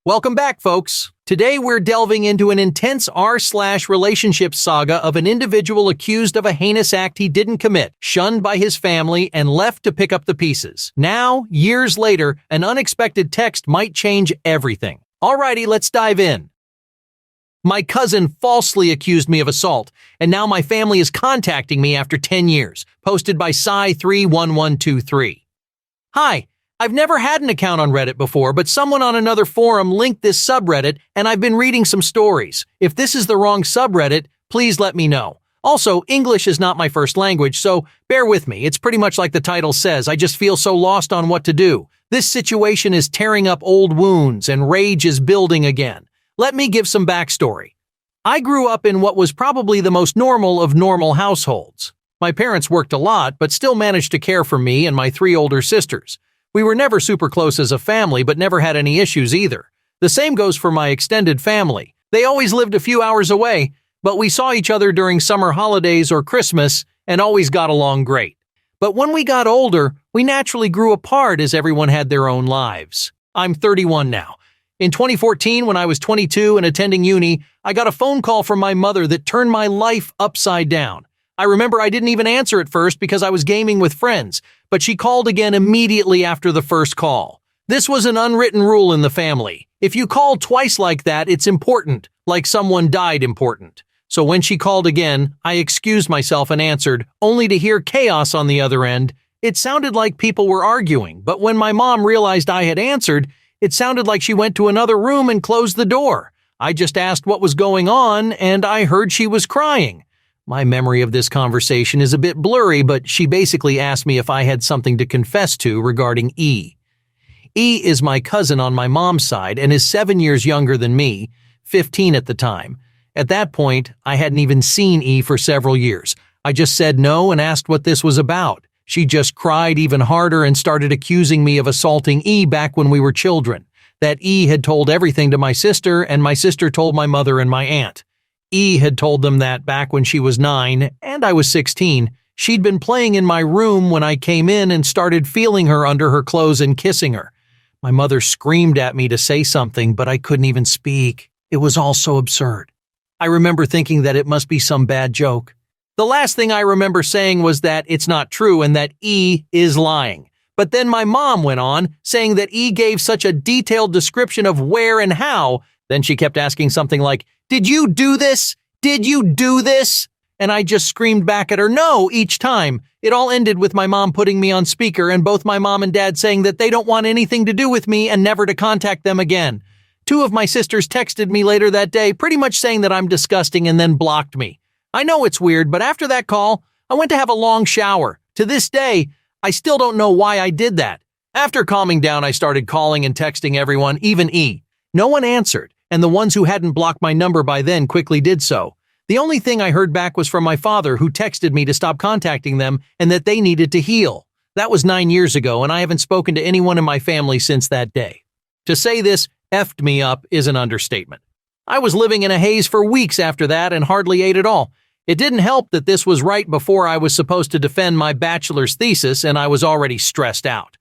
Welcome back, folks. Today we're delving into an intense r/relationship saga of an individual accused of a heinous act he didn't commit, shunned by his family, and left to pick up the pieces. Now, years later, an unexpected text might change everything. Alrighty, let's dive in. My cousin falsely accused me of assault, and now my family is contacting me after 10 years. Posted by s-xual. Hi. I've never had an account on Reddit before, but someone on another forum linked this subreddit, and I've been reading some stories. If this is the wrong subreddit, please let me know. Also, English is not my first language, so bear with me. It's pretty much like the title says. I just feel so lost on what to do. This situation is tearing up old wounds, and rage is building again. Let me give some backstory. I grew up in what was probably the most normal of normal households. My parents worked a lot, but still managed to care for me and my 3 older sisters. We were never super close as a family, but never had any issues either. The same goes for my extended family. They always lived a few hours away, but we saw each other during summer holidays or Christmas and always got along great. But when we got older, we naturally grew apart as everyone had their own lives. I'm 31 now. In 2014, when I was 22 and attending uni, I got a phone call from my mother that turned my life upside down. I remember I didn't even answer at first because I was gaming with friends, but she called again immediately after the first call. This was an unwritten rule in the family. If you call twice like that, it's important, like someone died important. So when she called again, I excused myself and answered, only to hear chaos on the other end. It sounded like people were arguing, but when my mom realized I had answered, it sounded like she went to another room and closed the door. I just asked what was going on, and I heard she was crying. My memory of this conversation is a bit blurry, but she basically asked me if I had something to confess to regarding E. E is my cousin on my mom's side and is 7 years younger than me, 15 at the time. At that point, I hadn't even seen E for several years. I just said no and asked what this was about. She just cried even harder and started accusing me of assaulting E back when we were children. That E had told everything to my sister, and my sister told my mother and my aunt. E had told them that back when she was 9 and I was 16, she'd been playing in my room when I came in and started feeling her under her clothes and kissing her. My mother screamed at me to say something, but I couldn't even speak. It was all so absurd. I remember thinking that it must be some bad joke. The last thing I remember saying was that it's not true and that E is lying. But then my mom went on, saying that E gave such a detailed description of where and how. Then she kept asking something like, "Did you do this? Did you do this?" And I just screamed back at her, "No," each time. It all ended with my mom putting me on speaker and both my mom and dad saying that they don't want anything to do with me and never to contact them again. 2 of my sisters texted me later that day, pretty much saying that I'm disgusting and then blocked me. I know it's weird, but after that call, I went to have a long shower. To this day, I still don't know why I did that. After calming down, I started calling and texting everyone, even E. No one answered, and the ones who hadn't blocked my number by then quickly did so. The only thing I heard back was from my father, who texted me to stop contacting them and that they needed to heal. That was 9 years ago, and I haven't spoken to anyone in my family since that day. To say this effed me up is an understatement. I was living in a haze for weeks after that and hardly ate at all. It didn't help that this was right before I was supposed to defend my bachelor's thesis and I was already stressed out.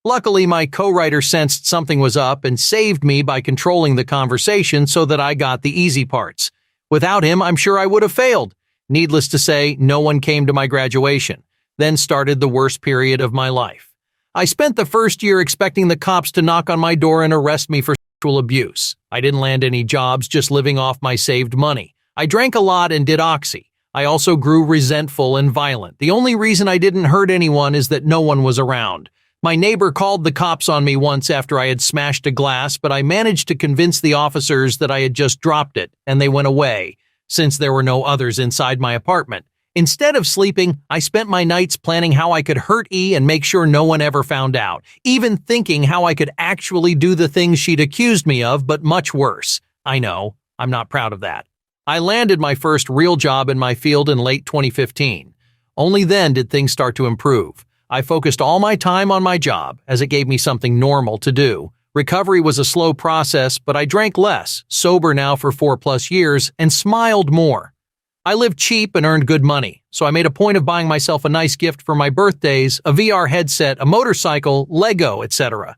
Luckily, my co-writer sensed something was up and saved me by controlling the conversation so that I got the easy parts. Without him, I'm sure I would have failed. Needless to say, no one came to my graduation. Then started the worst period of my life. I spent the first year expecting the cops to knock on my door and arrest me for sexual abuse. I didn't land any jobs, just living off my saved money. I drank a lot and did oxy. I also grew resentful and violent. The only reason I didn't hurt anyone is that no one was around. My neighbor called the cops on me once after I had smashed a glass, but I managed to convince the officers that I had just dropped it, and they went away, since there were no others inside my apartment. Instead of sleeping, I spent my nights planning how I could hurt E and make sure no one ever found out, even thinking how I could actually do the things she'd accused me of, but much worse. I know, I'm not proud of that. I landed my first real job in my field in late 2015. Only then did things start to improve. I focused all my time on my job, as it gave me something normal to do. Recovery was a slow process, but I drank less, sober now for 4+ years, and smiled more. I lived cheap and earned good money, so I made a point of buying myself a nice gift for my birthdays, a VR headset, a motorcycle, Lego, etc.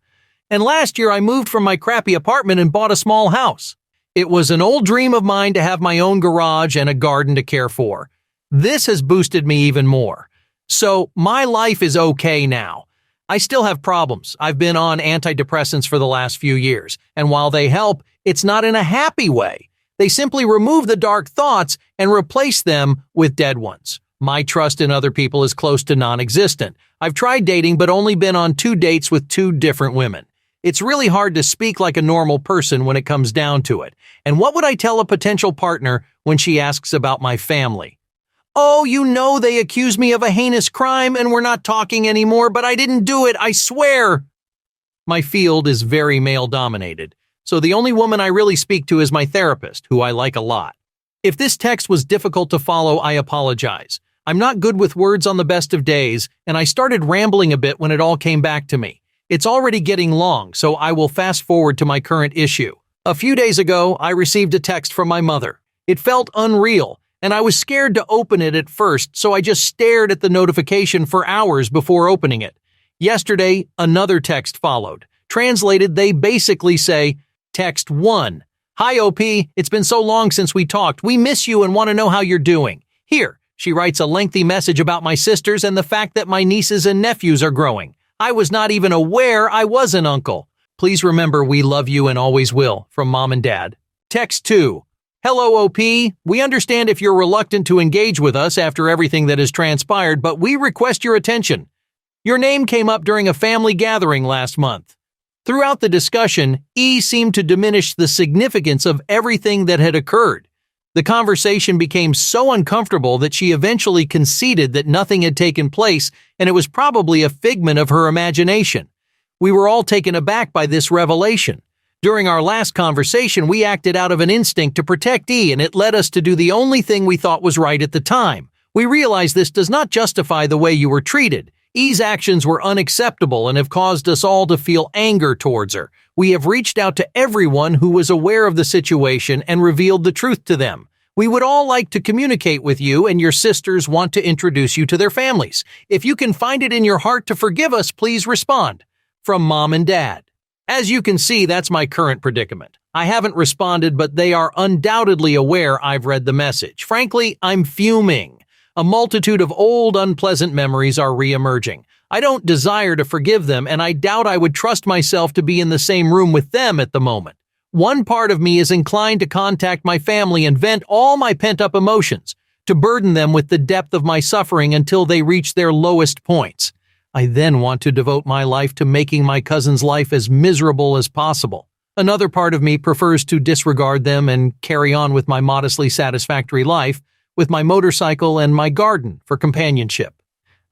And last year I moved from my crappy apartment and bought a small house. It was an old dream of mine to have my own garage and a garden to care for. This has boosted me even more. So my life is okay now. I still have problems. I've been on antidepressants for the last few years, and while they help, it's not in a happy way. They simply remove the dark thoughts and replace them with dead ones. My trust in other people is close to non-existent. I've tried dating but only been on 2 dates with 2 different women. It's really hard to speak like a normal person when it comes down to it. And what would I tell a potential partner when she asks about my family? Oh, you know they accuse me of a heinous crime and we're not talking anymore, but I didn't do it, I swear. My field is very male-dominated, so the only woman I really speak to is my therapist, who I like a lot. If this text was difficult to follow, I apologize. I'm not good with words on the best of days, and I started rambling a bit when it all came back to me. It's already getting long, so I will fast forward to my current issue. A few days ago, I received a text from my mother. It felt unreal, and I was scared to open it at first, so I just stared at the notification for hours before opening it. Yesterday, another text followed. Translated, they basically say, Text 1. Hi OP, it's been so long since we talked. We miss you and want to know how you're doing. Here, she writes a lengthy message about my sisters and the fact that my nieces and nephews are growing. I was not even aware I was an uncle. Please remember we love you and always will, from Mom and Dad. Text 2. Hello OP, we understand if you're reluctant to engage with us after everything that has transpired, but we request your attention. Your name came up during a family gathering last month. Throughout the discussion, E seemed to diminish the significance of everything that had occurred. The conversation became so uncomfortable that she eventually conceded that nothing had taken place and it was probably a figment of her imagination. We were all taken aback by this revelation. During our last conversation, we acted out of an instinct to protect E, and it led us to do the only thing we thought was right at the time. We realize this does not justify the way you were treated. E's actions were unacceptable and have caused us all to feel anger towards her. We have reached out to everyone who was aware of the situation and revealed the truth to them. We would all like to communicate with you, and your sisters want to introduce you to their families. If you can find it in your heart to forgive us, please respond. From Mom and Dad. As you can see, that's my current predicament. I haven't responded, but they are undoubtedly aware I've read the message. Frankly, I'm fuming. A multitude of old, unpleasant memories are re-emerging. I don't desire to forgive them, and I doubt I would trust myself to be in the same room with them at the moment. One part of me is inclined to contact my family and vent all my pent-up emotions, to burden them with the depth of my suffering until they reach their lowest points. I then want to devote my life to making my cousin's life as miserable as possible. Another part of me prefers to disregard them and carry on with my modestly satisfactory life, with my motorcycle and my garden for companionship.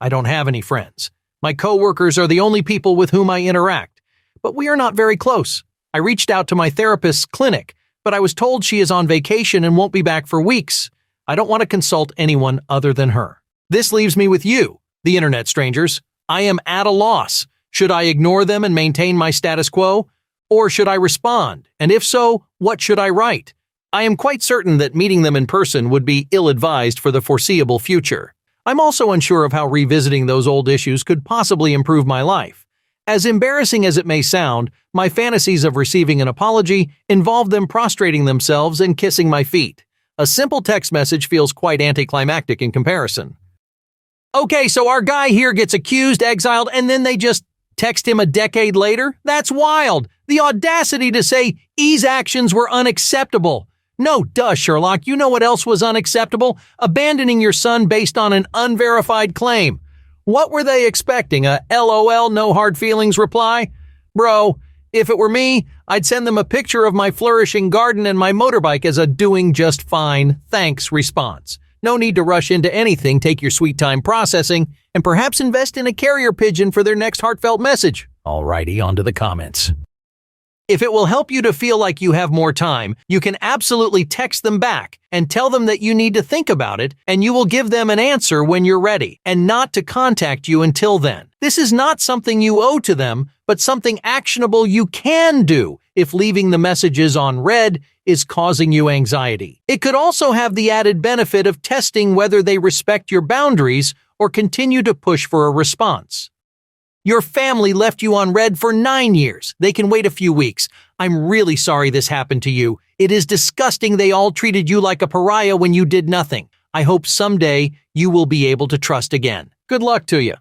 I don't have any friends. My coworkers are the only people with whom I interact, but we are not very close. I reached out to my therapist's clinic, but I was told she is on vacation and won't be back for weeks. I don't want to consult anyone other than her. This leaves me with you, the internet strangers. I am at a loss. Should I ignore them and maintain my status quo? Or should I respond? And if so, what should I write? I am quite certain that meeting them in person would be ill-advised for the foreseeable future. I'm also unsure of how revisiting those old issues could possibly improve my life. As embarrassing as it may sound, my fantasies of receiving an apology involve them prostrating themselves and kissing my feet. A simple text message feels quite anticlimactic in comparison. Okay, so our guy here gets accused, exiled, and then they just text him a decade later? That's wild! The audacity to say E's actions were unacceptable. No, duh, Sherlock, you know what else was unacceptable? Abandoning your son based on an unverified claim. What were they expecting, a LOL no hard feelings reply? Bro, if it were me, I'd send them a picture of my flourishing garden and my motorbike as a doing just fine, thanks response. No need to rush into anything, take your sweet time processing, and perhaps invest in a carrier pigeon for their next heartfelt message. Alrighty, on to the comments. If it will help you to feel like you have more time, you can absolutely text them back and tell them that you need to think about it and you will give them an answer when you're ready and not to contact you until then. This is not something you owe to them, but something actionable you can do if leaving the messages on read is causing you anxiety. It could also have the added benefit of testing whether they respect your boundaries or continue to push for a response. Your family left you on red for 9 years. They can wait a few weeks. I'm really sorry this happened to you. It is disgusting they all treated you like a pariah when you did nothing. I hope someday you will be able to trust again. Good luck to you.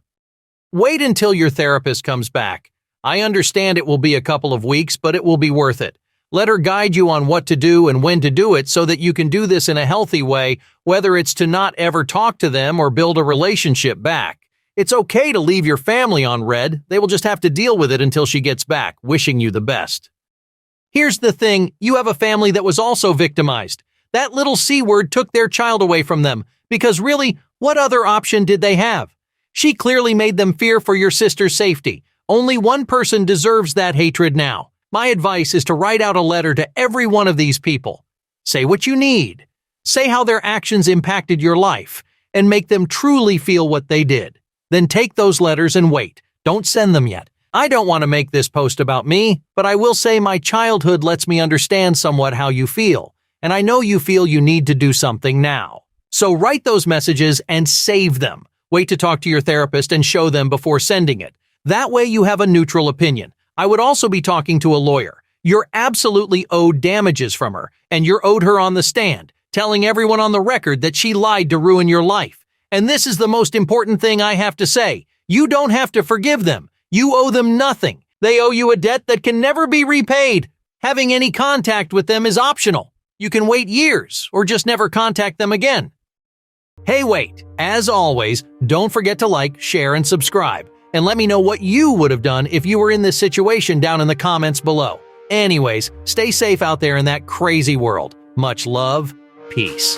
Wait until your therapist comes back. I understand it will be a couple of weeks, but it will be worth it. Let her guide you on what to do and when to do it so that you can do this in a healthy way, whether it's to not ever talk to them or build a relationship back. It's okay to leave your family on red. They will just have to deal with it until she gets back, wishing you the best. Here's the thing, you have a family that was also victimized. That little C word took their child away from them, because really, what other option did they have? She clearly made them fear for your sister's safety. Only one person deserves that hatred now. My advice is to write out a letter to every one of these people. Say what you need. Say how their actions impacted your life, and make them truly feel what they did. Then take those letters and wait. Don't send them yet. I don't want to make this post about me, but I will say my childhood lets me understand somewhat how you feel, and I know you feel you need to do something now. So write those messages and save them. Wait to talk to your therapist and show them before sending it. That way you have a neutral opinion. I would also be talking to a lawyer. You're absolutely owed damages from her, and you're owed her on the stand, telling everyone on the record that she lied to ruin your life. And this is the most important thing I have to say. You don't have to forgive them. You owe them nothing. They owe you a debt that can never be repaid. Having any contact with them is optional. You can wait years or just never contact them again. Hey, wait. As always, don't forget to like, share, and subscribe. And let me know what you would have done if you were in this situation down in the comments below. Anyways, stay safe out there in that crazy world. Much love. Peace.